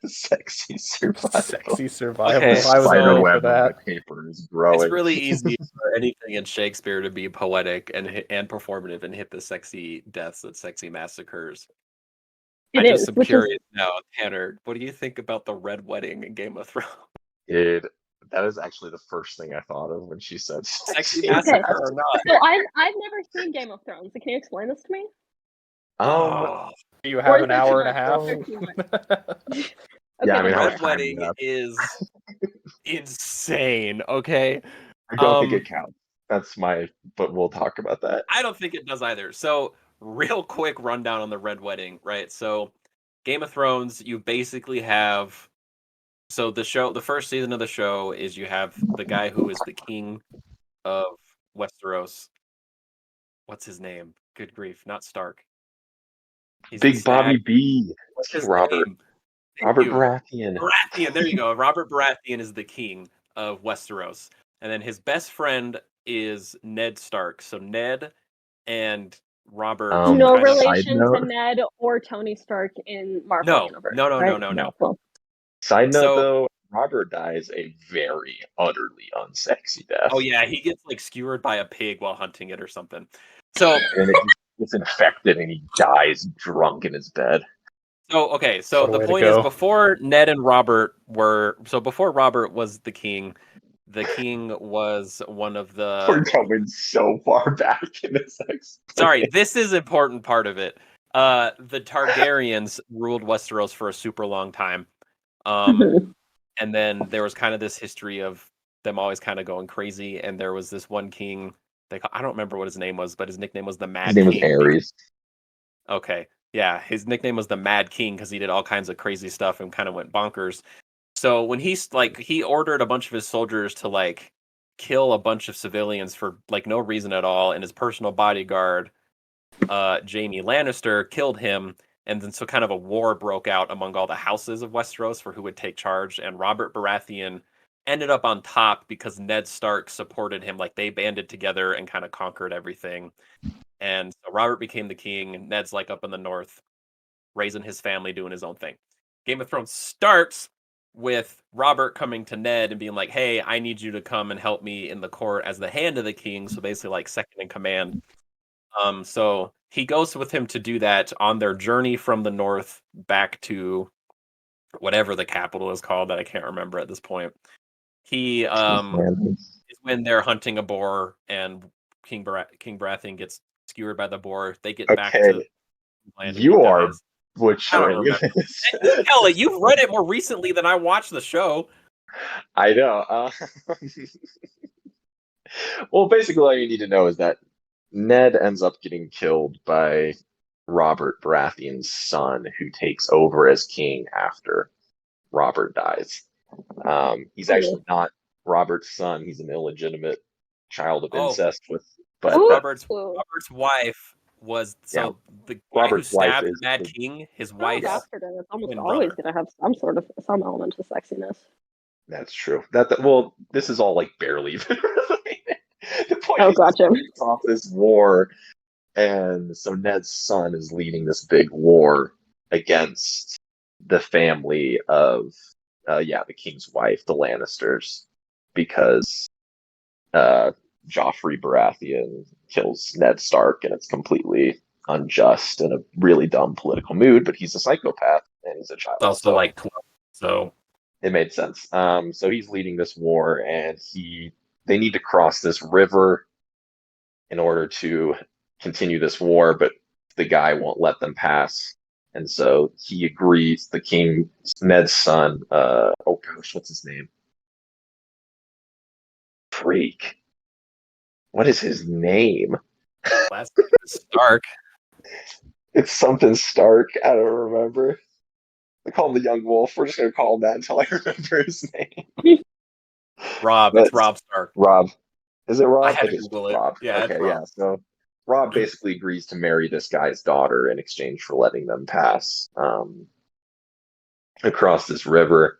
Sexy survival. Sexy survival. Okay. I was Spider ready for web that. of the paper is growing. It's really easy for anything in Shakespeare to be poetic and performative and hit the sexy deaths and sexy massacres. I just am curious now, Tanner. What do you think about the Red Wedding in Game of Thrones? Dude, that is actually the first thing I thought of when she said Sexy massacre or not? So I've never seen Game of Thrones. So can you explain this to me? Do you have an hour and a half? Okay, yeah, I mean, Red Wedding is insane. Okay, I don't think it counts. But we'll talk about that. I don't think it does either. So, real quick rundown on the Red Wedding, right? So, Game of Thrones, you basically have. So the first season of the show is you have the guy who is the king of Westeros. What's his name? Good grief, not Stark. He's Big Bobby B. What's his Robert. name? Robert Baratheon. Baratheon, there you go. Robert Baratheon is the king of Westeros. And then his best friend is Ned Stark. So Ned and Robert. No relation to Ned or Tony Stark in Marvel Universe. No. Cool. Side note, though, Robert dies a very utterly unsexy death. Oh yeah, he gets like skewered by a pig while hunting it or something. So and it gets infected and he dies drunk in his bed. So okay, so the point is before Ned and Robert before Robert was the king was one of the We're going so far back in this Sorry, this is important part of it. The Targaryens ruled Westeros for a super long time. And then there was kind of this history of them always kind of going crazy, and there was this one king, I don't remember what his name was, but his nickname was the Mad King. His name was Ares. Okay. Yeah, his nickname was the Mad King because he did all kinds of crazy stuff and kind of went bonkers. So when he ordered a bunch of his soldiers to like kill a bunch of civilians for like no reason at all, and his personal bodyguard, Jaime Lannister, killed him, and then so kind of a war broke out among all the houses of Westeros for who would take charge, and Robert Baratheon ended up on top because Ned Stark supported him. Like they banded together and kind of conquered everything. And so Robert became the king. Ned's like up in the north, raising his family, doing his own thing. Game of Thrones starts with Robert coming to Ned and being like, "Hey, I need you to come and help me in the court as the hand of the king." So basically like second in command. So he goes with him to do that on their journey from the north back to whatever the capital is called that I can't remember at this point. He is when they're hunting a boar and King Baratheon gets skewered by the boar. They get back to land. You are butchering this. Kelly, you've read it more recently than I watched the show. I know. Well, basically, all you need to know is that Ned ends up getting killed by Robert Baratheon's son, who takes over as king after Robert dies. He's actually not Robert's son. He's an illegitimate child of Oh. incest with, But but Robert's wife was Yeah, the guy who Robert's wife stabbed is Mad the- King. His Oh, wife's bastard, and it's almost twin always brother. going to have some element of sexiness. That's true. Well, this is all like barely even related. The point Oh, is, gotcha. it's off this war, and so Ned's son is leading this big war against the family of, the king's wife, the Lannisters, because Joffrey Baratheon kills Ned Stark, and it's completely unjust and a really dumb political mood. But he's a psychopath and he's a child. It's also So like 12. So it made sense. So he's leading this war, and they need to cross this river in order to continue this war, but the guy won't let them pass. And so he agrees. The king, Ned's son, oh gosh, what's his name? Freak. What is his name? last name is Stark. It's something Stark. I don't remember. They call him the Young Wolf. We're just gonna call him that until I remember his name. Rob. But It's Rob Stark. Rob. Is it Rob? I had to think it's Google it. Rob. Yeah, it's Okay, Rob. yeah. So Rob basically agrees to marry this guy's daughter in exchange for letting them pass across this river.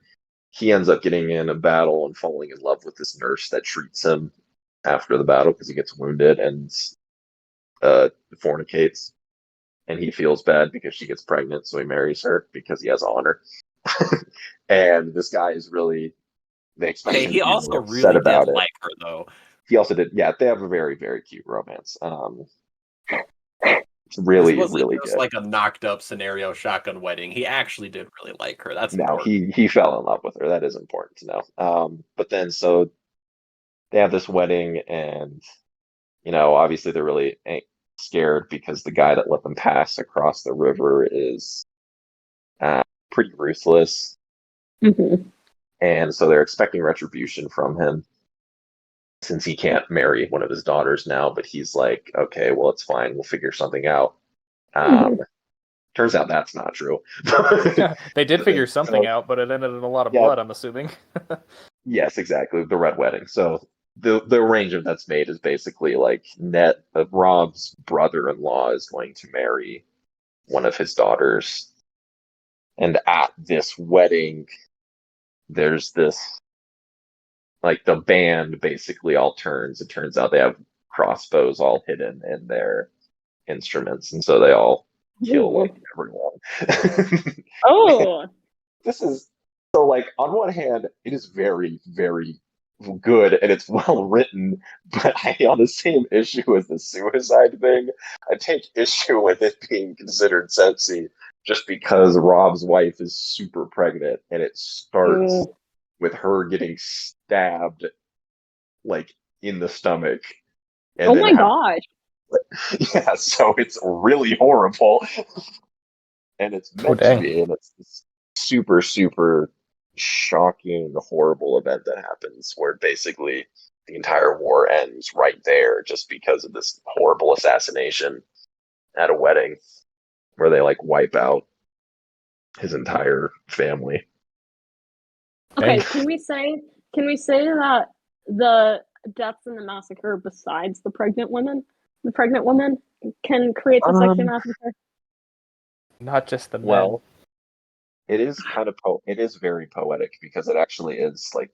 He ends up getting in a battle and falling in love with this nurse that treats him after the battle because he gets wounded and fornicates. And he feels bad because she gets pregnant, so he marries her because he has honor. And this guy is really, they expect Hey, him he to be also upset really did about it. like her though. He also did, yeah. They have a very, very cute romance. It's This really, wasn't really just good. like a knocked up scenario shotgun wedding. He actually did really like her. That's No, important. he fell in love with her. That is important to know. But then so they have this wedding, and obviously they're really scared because the guy that let them pass across the river is pretty ruthless, Mm-hmm. and so they're expecting retribution from him since he can't marry one of his daughters now. But he's like, okay, well, it's fine. We'll figure something out. Turns out that's not true. They did figure something So, out, but it ended in a lot of yeah, blood, I'm assuming. yes, exactly. The Red Wedding. So the arrangement that's made is basically like Rob's brother-in-law is going to marry one of his daughters, and at this wedding, there's this, like, the band basically all turns. It turns out they have crossbows all hidden in their instruments, and so they all kill like everyone. Oh, This is so, like, on one hand, it is very, very good and it's well written, but on the same issue as the suicide thing, I take issue with it being considered sexy just because Rob's wife is super pregnant, and it starts with her getting stabbed, like, in the stomach, and oh then my gosh. yeah, so it's really horrible. And it's meant to dang. be, and it's this super, super shocking, horrible event that happens where basically the entire war ends right there just because of this horrible assassination at a wedding where they like wipe out his entire family. Okay, Dang. can we say that the deaths in the massacre, besides the pregnant women, can create the sexy Um, massacre? Not just the men. well, it is kind of it is very poetic because it actually is like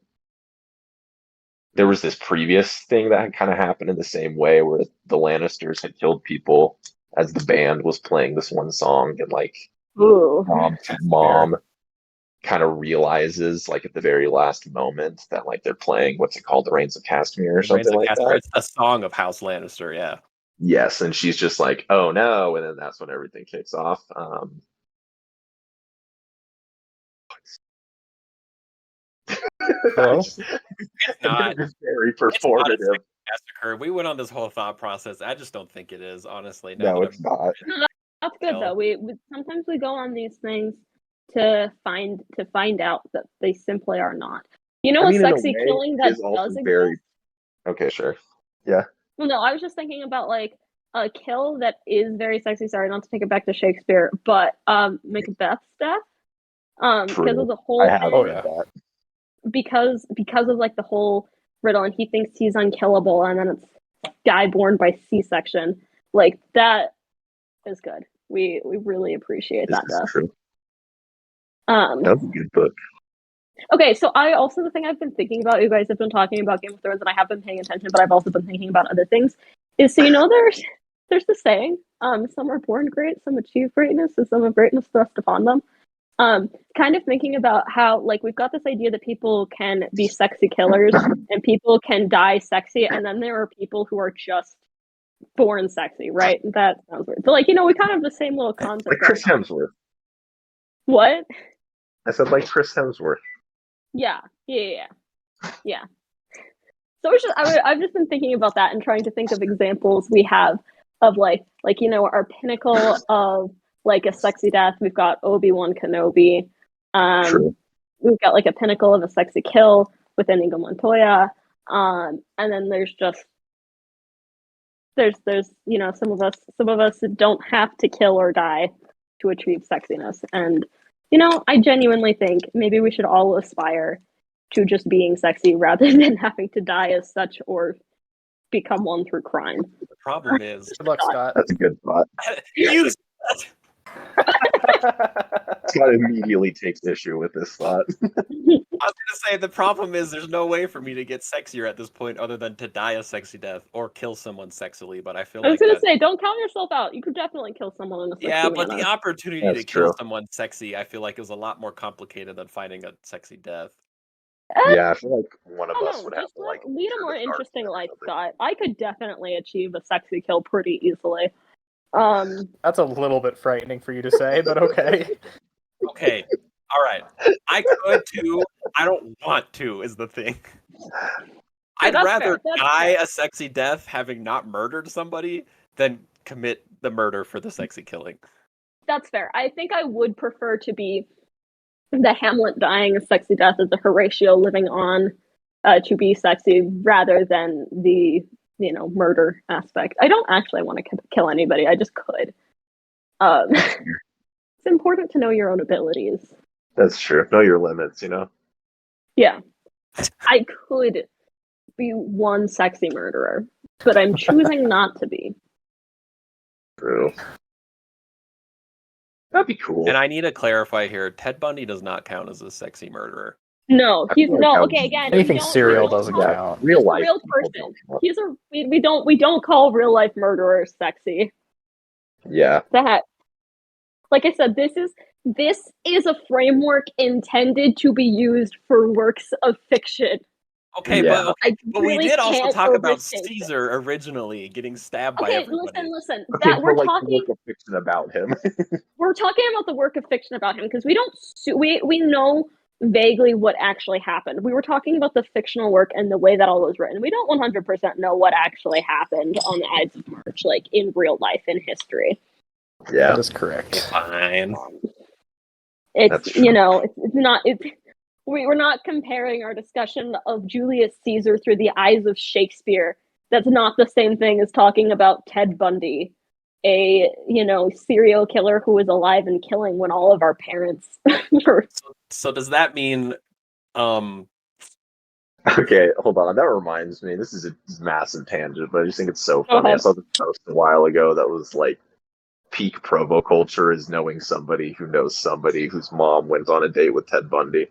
there was this previous thing that had kind of happened in the same way where the Lannisters had killed people as the band was playing this one song, and like Ooh. Rob's mom kind of realizes, like, at the very last moment that, like, they're playing, what's it called, the Reigns of Castamere or The Reigns something of like Casper. that. It's a song of House Lannister. Yeah. Yes, and she's just like, oh no, and then that's when everything kicks off. Hello? It's not. It's very It's not a performative. sexy massacre. We went on this whole thought process. I just don't think it is, honestly. Now No, that it's not. No, that's good though. We sometimes we go on these things to find out that they simply are not. You know, I a mean, in a sexy way, killing it that is also does very. exist. Okay, sure. Yeah. Well, no, I was just thinking about like a kill that is very sexy. Sorry, not to take it back to Shakespeare, but Macbeth's death. Because True. of the I whole have Oh, read yeah. that. because of like the whole riddle, and he thinks he's unkillable, and then it's guy born by C-section. Like that is good. We really appreciate This that is stuff. true. That was a good book. Okay, so the thing I've been thinking about, you guys have been talking about Game of Thrones, and I have been paying attention, but I've also been thinking about other things, is so there's the saying, some are born great, some achieve greatness, and some have greatness thrust upon them. Kind of thinking about how, like, we've got this idea that people can be sexy killers, and people can die sexy, and then there are people who are just born sexy, right? That sounds weird. But, like, we kind of have the same little concept. Like Chris Hemsworth. What? I said like Chris Hemsworth. Yeah. So it's just I've just been thinking about that and trying to think of examples we have of like our pinnacle of like a sexy death. We've got Obi-Wan Kenobi. True. We've got like a pinnacle of a sexy kill with Inigo Montoya. And then there's some of us don't have to kill or die to achieve sexiness. And I genuinely think maybe we should all aspire to just being sexy rather than having to die as such or become one through crime. The problem is, Good luck, Scott. That's a good thought. Scott immediately takes issue with this thought. I was gonna say the problem is there's no way for me to get sexier at this point other than to die a sexy death or kill someone sexily. But I feel I was like gonna say, don't count yourself out. You could definitely kill someone in a sexy but manner. the opportunity That's to kill true. someone sexy, I feel like, is a lot more complicated than finding a sexy death. Yeah, I feel like one of I don't us know, would have just to like lead a enter more the dark interesting side or life, something. Scott. I could definitely achieve a sexy kill pretty easily. That's a little bit frightening for you to say, but okay. Okay, all right. I could too. I don't want to. Is the thing. I'd that's rather fair, that's die fair. a sexy death having not murdered somebody than commit the murder for the sexy killing. That's fair. I think I would prefer to be the Hamlet dying a sexy death as the Horatio living on to be sexy rather than the murder aspect. I don't actually want to kill anybody. I just could. It's important to know your own abilities. That's true. Know your limits, Yeah. I could be one sexy murderer, but I'm choosing not to be. True. That'd be cool. And I need to clarify here: Ted Bundy does not count as a sexy murderer. No, I he's feel like no. that Okay, would- again, Anything we don't- serial we don't doesn't call- count. Real he's a life real people person. don't count. He's a we don't call real life murderers sexy. Yeah. That, like I said, this is a framework intended to be used for works of fiction. Okay, Yeah. but we really did also can't talk about overstate it. Caesar originally getting stabbed by Okay, everybody. listen. Okay, That we're but like talking. the work of fiction about him. We're talking about the work of fiction about him because we don't we know vaguely what actually happened. We were talking about the fictional work and the way that all was written. We don't 100% know what actually happened on the Ides of March, like in real life in history. Yeah. That is correct. Fine. It's That's true. it's not we're not comparing our discussion of Julius Caesar through the eyes of Shakespeare. That's not the same thing as talking about Ted Bundy, a serial killer who was alive and killing when all of our parents were. So does that mean Okay, hold on. That reminds me. This is a massive tangent, but I just think it's so Go funny. I ahead. saw this post a while ago that was like, peak Provo culture is knowing somebody who knows somebody whose mom went on a date with Ted Bundy.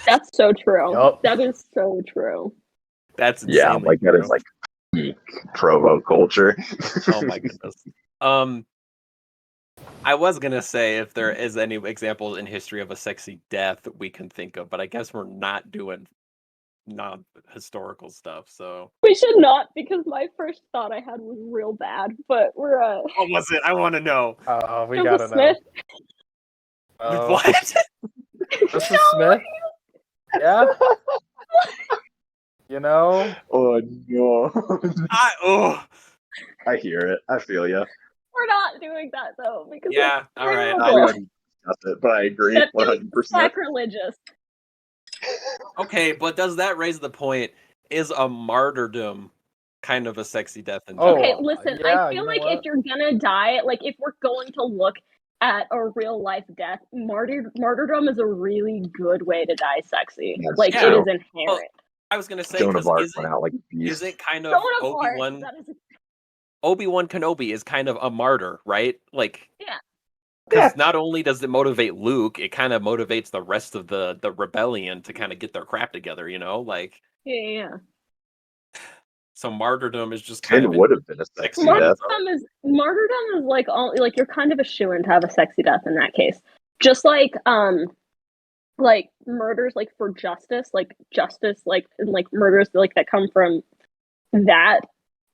That's so true. Yup. That is so true. that's Yeah, insanely like that true. is like peak Provo culture. Oh my goodness. I was gonna say if there is any examples in history of a sexy death that we can think of, but I guess we're not doing non-historical stuff. So We should not, because my first thought I had was real bad. But we're what was it? I want to know. We Joseph gotta Smith. know. What? Joseph Smith? Yeah? Oh no! I I hear it. I feel you. We're not doing that though, because yeah. that's All right. terrible. We already discussed it, but I agree That 100%. is sacrilegious. Okay, but does that raise the point? Is a martyrdom kind of a sexy death in Oh, general? Okay, listen, yeah, I feel you know like what? if you're gonna die, like if we're going to look at a real life death, martyrdom is a really good way to die sexy. That's Like, Yeah. it true. is inherent. I was gonna say, Joan because of Arc went out like a is beast. it kind of Joan of Arc, Obi-Wan? that is Obi-Wan Kenobi is kind of a martyr, right? Like, Yeah. because not only does it motivate Luke, it kind of motivates the rest of the rebellion to kind of get their crap together, you know? Like, Yeah. so martyrdom is just kind Finn of would have been a sexy death. Martyrdom is like all like you're kind of a shoo-in to have a sexy death in that case. Just like murders like for justice, like and like murders like that come from that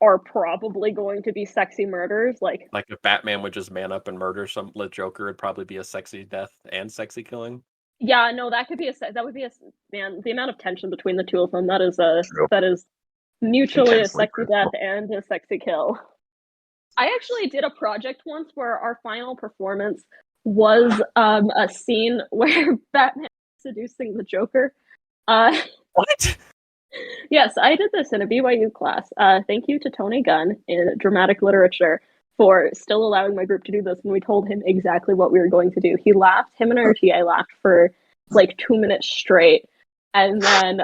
are probably going to be sexy murders. Like if Batman would just man up and murder some Joker, it'd probably be a sexy death and sexy killing. yeah, no, that would be a man. The amount of tension between the two of them that is True. mutually Intensely a sexy death and a sexy kill. I actually did a project once where our final performance was a scene where Batman is seducing the Joker. What? Yes, I did this in a BYU class. Thank you to Tony Gunn in dramatic literature for still allowing my group to do this when we told him exactly what we were going to do. He laughed, him and our TA laughed for like 2 minutes straight. And then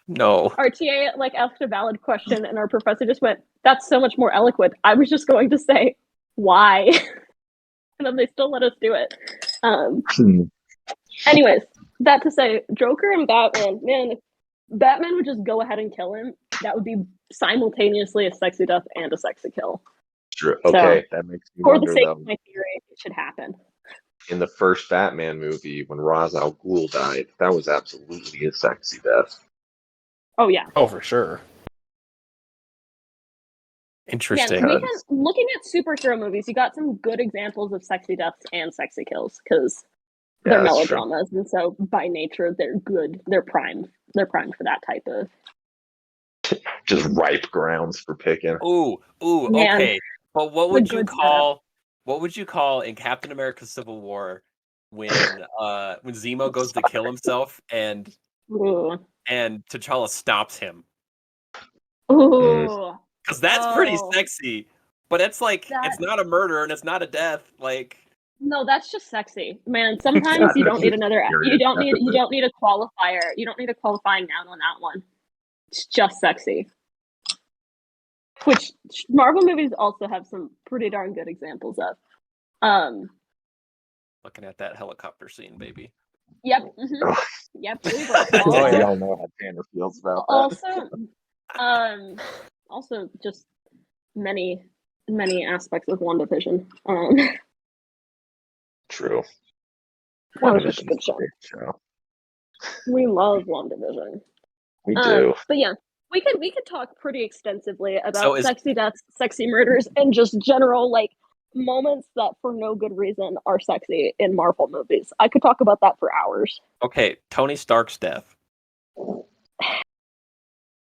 No. our TA like asked a valid question and our professor just went, "That's so much more eloquent. I was just going to say, why?" And then they still let us do it. Anyways, that to say, Joker and Batman, man, if Batman would just go ahead and kill him, that would be simultaneously a sexy death and a sexy kill. True. Okay, that makes me For wonder the sake though. of my theory, it should happen. In the first Batman movie, when Ra's al Ghul died, that was absolutely a sexy death. Oh yeah. Oh, for sure. Interesting. Yeah, looking at superhero movies, you got some good examples of sexy deaths and sexy kills because they're melodramas, and so by nature they're good. They're primed. They're primed for that type of just ripe grounds for picking. Ooh, Man, okay. But what would you good call in Captain America Civil War when Zemo goes to kill himself and ooh. T'Challa stops him? Ooh. Because that's pretty sexy. But it's like it's not a murder and it's not a death. Like, no, that's just sexy, man. Sometimes you don't need another. You don't need a qualifier. You don't need a qualifying noun on that one. It's just sexy. Which Marvel movies also have some pretty darn good examples of. looking at that helicopter scene, baby. Yep. Mm-hmm. Yep. We all know how Tanner feels about that. Also, just many aspects of WandaVision. True. That was just a good show. We love WandaVision. We do. But yeah, we could talk pretty extensively about sexy deaths, sexy murders, and just general like moments that for no good reason are sexy in Marvel movies. I could talk about that for hours. Okay, Tony Stark's death.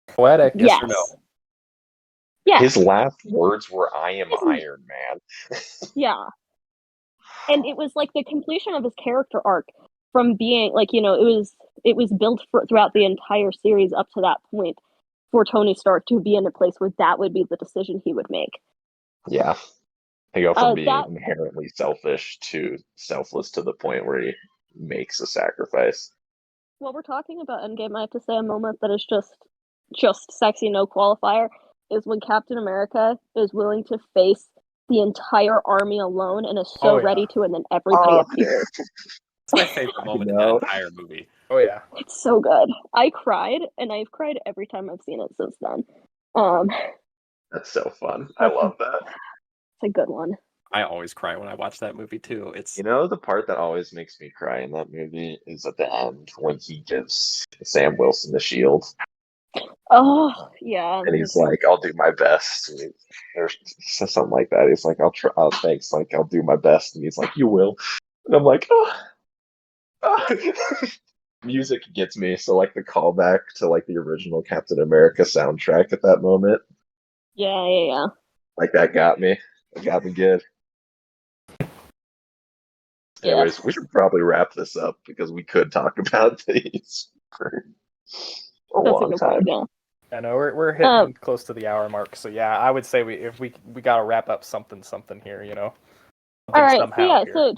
Poetic. Yes. Or no? Yeah. His last words were, "I am Iron Man." Yeah. And it was like the completion of his character arc from being like, it was built throughout the entire series up to that point for Tony Stark to be in a place where that would be the decision he would make. Yeah. They go from being inherently selfish to selfless to the point where he makes a sacrifice. While we're talking about Endgame, I have to say a moment that is just sexy, no qualifier, is when Captain America is willing to face the entire army alone and is so ready to, and then everybody appears. It's my favorite moment in that entire movie. Oh yeah. It's so good. I cried, and I've cried every time I've seen it since then. That's so fun. I love that. It's a good one. I always cry when I watch that movie too. It's the part that always makes me cry in that movie is at the end when he gives Sam Wilson the shield. Oh yeah. And he's like, "I'll do my best." And he says something like that. He's like, "I'll try. Oh, thanks. Like, I'll do my best." And he's like, "You will." And I'm like, oh. Music gets me. So like the callback to like the original Captain America soundtrack at that moment. Yeah. Like that got me. It got me good. Anyways, we should probably wrap this up because we could talk about these for a long time. I know we're hitting close to the hour mark, so yeah, I would say we got to wrap up something here, All right, so somehow yeah, here. so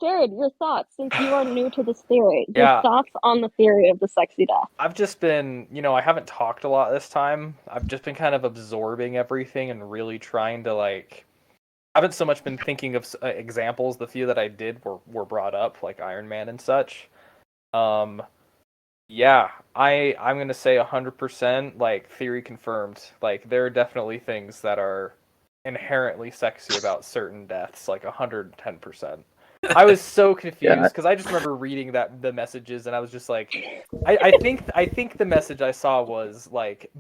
Jared, your thoughts, since you are new to this theory, your Yeah. thoughts on the theory of the sexy death. I've just been, I haven't talked a lot this time. I've just been kind of absorbing everything and really trying to I haven't so much been thinking of examples. The few that I did were brought up, like Iron Man and such. Yeah, I'm gonna say 100%, theory confirmed. There are definitely things that are inherently sexy about certain deaths, 110%. I was so Yeah, confused because I just remember reading the messages and I was just like, I think the message I saw was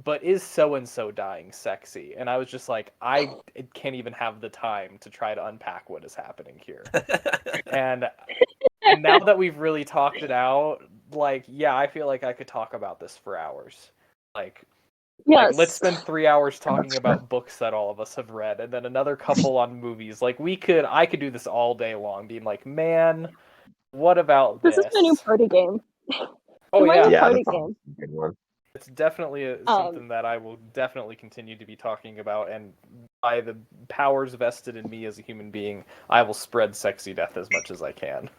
but is so and so dying sexy? And I was just like, I can't even have the time to try to unpack what is happening here. And now that we've really talked it out, yeah, I feel like I could talk about this for hours. Yes. Let's spend 3 hours talking about books that all of us have read, and then another couple on movies. I could do this all day long, being like, man, what about This this? is my new party game. Oh my yeah, new yeah, party that's game. a good one. it's definitely something that I will definitely continue to be talking about, and by the powers vested in me as a human being, I will spread sexy death as much as I can.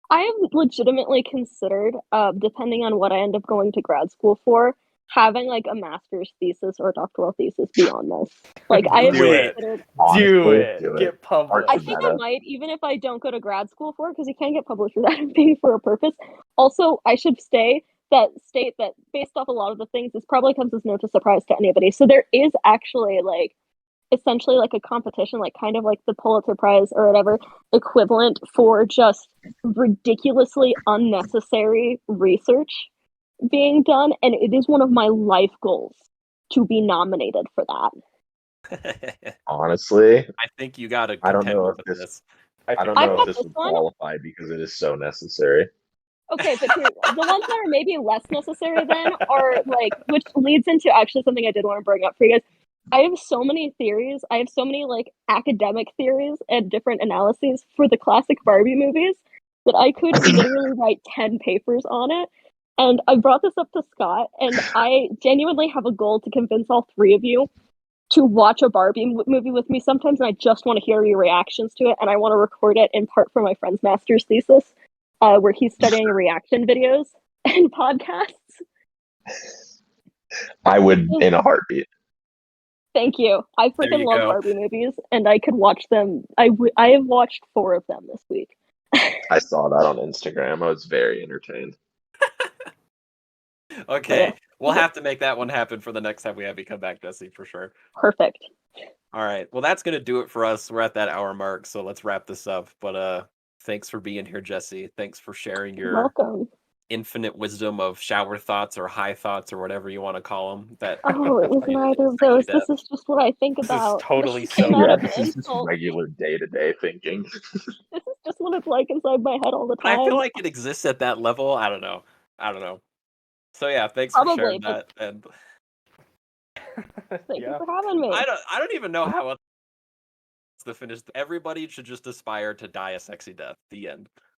I have legitimately considered, depending on what I end up going to grad school for, having a master's thesis or a doctoral thesis beyond this. I have Do it. considered. Do Honestly, it. do it. Get published. I think I might, even if I don't go to grad school for it, because you can get published without it being for a purpose. Also, I should state that based off a lot of the things, this probably comes as no surprise to anybody. So there is actually essentially a competition, kind of like the Pulitzer Prize or whatever equivalent for just ridiculously unnecessary research being done, and it is one of my life goals to be nominated for that. Honestly, I think you got a I don't know contender if with this. this. I don't I've know if got this this would one. qualify because it is so necessary. Okay, but here, the ones that are maybe less necessary then are which leads into actually something I did want to bring up for you guys. I have so many theories. I have so many academic theories and different analyses for the classic Barbie movies that I could literally write 10 papers on it. And I brought this up to Scott, and I genuinely have a goal to convince all three of you to watch a Barbie movie with me sometimes, and I just want to hear your reactions to it, and I want to record it in part for my friend's master's thesis, where he's studying reaction videos and podcasts. I would in a heartbeat. Thank you. I There freaking you love go. Barbie movies, and I could watch them. I have watched 4 of them this week. I saw that on Instagram. I was very entertained. Okay, Yeah. we'll have to make that one happen for the next time we have you come back, Jessie, for sure. Perfect. All right, well, that's gonna do it for us. We're at that hour mark, so let's wrap this up. But thanks for being here, Jessie. Thanks for sharing your Welcome. infinite wisdom of shower thoughts or high thoughts or whatever you want to call them. That Oh, it was neither of those. This is just what I think This is about. totally This came so out Yeah, of good. an this is just insult. regular day-to-day thinking. This is just what it's like inside my head all the I feel time. like it exists at that level. I don't know. So yeah, thanks for Probably, sharing but that. And thank you Yeah. for having me. I don't even know how else to finish. Everybody should just aspire to die a sexy death. The end.